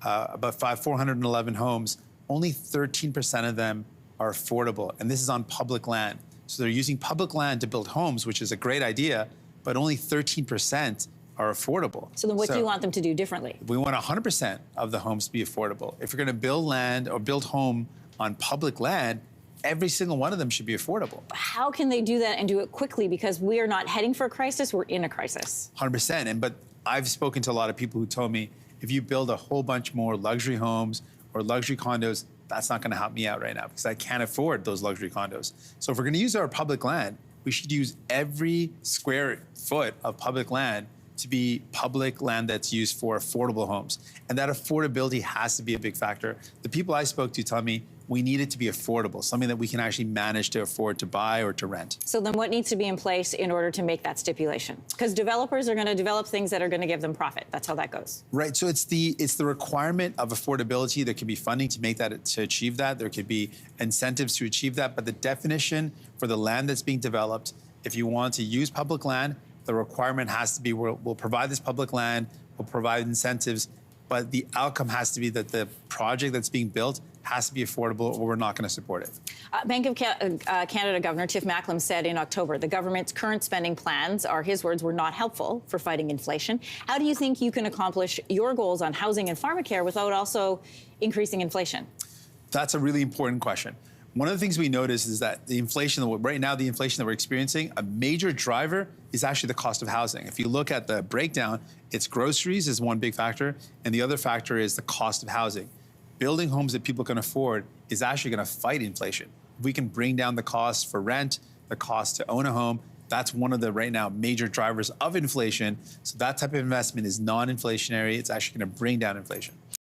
about 411 homes, only 13% of them are affordable. And this is on public land. So they're using public land to build homes, which is a great idea, but only 13% are affordable. So then what do you want them to do differently? We want 100% of the homes to be affordable. If you're going to build land or build home on public land, every single one of them should be affordable. How can they do that and do it quickly? Because we are not heading for a crisis, we're in a crisis. 100%. But I've spoken to a lot of people who told me, if you build a whole bunch more luxury homes or luxury condos, that's not going to help me out right now because I can't afford those luxury condos. So if we're going to use our public land, we should use every square foot of public land to be public land that's used for affordable homes. And that affordability has to be a big factor. The people I spoke to tell me we need it to be affordable, something that we can actually manage to afford to buy or to rent. So then what needs to be in place in order to make that stipulation? Because developers are going to develop things that are going to give them profit. That's how that goes. Right, so it's the requirement of affordability. There could be funding to make that, to achieve that. There could be incentives to achieve that. But the definition for the land that's being developed, if you want to use public land, the requirement has to be we'll provide this public land, we'll provide incentives, but the outcome has to be that the project that's being built has to be affordable or we're not going to support it. Bank of Canada Governor Tiff Macklem said in October the government's current spending plans, are his words, were not helpful for fighting inflation. How do you think you can accomplish your goals on housing and pharmacare without also increasing inflation? That's a really important question. One of the things we notice is that the inflation, right now, the inflation that we're experiencing, a major driver is actually the cost of housing. If you look at the breakdown, it's groceries is one big factor, and the other factor is the cost of housing. Building homes that people can afford is actually going to fight inflation. If we can bring down the cost for rent, the cost to own a home, that's one of the, right now, major drivers of inflation. So that type of investment is non-inflationary. It's actually going to bring down inflation.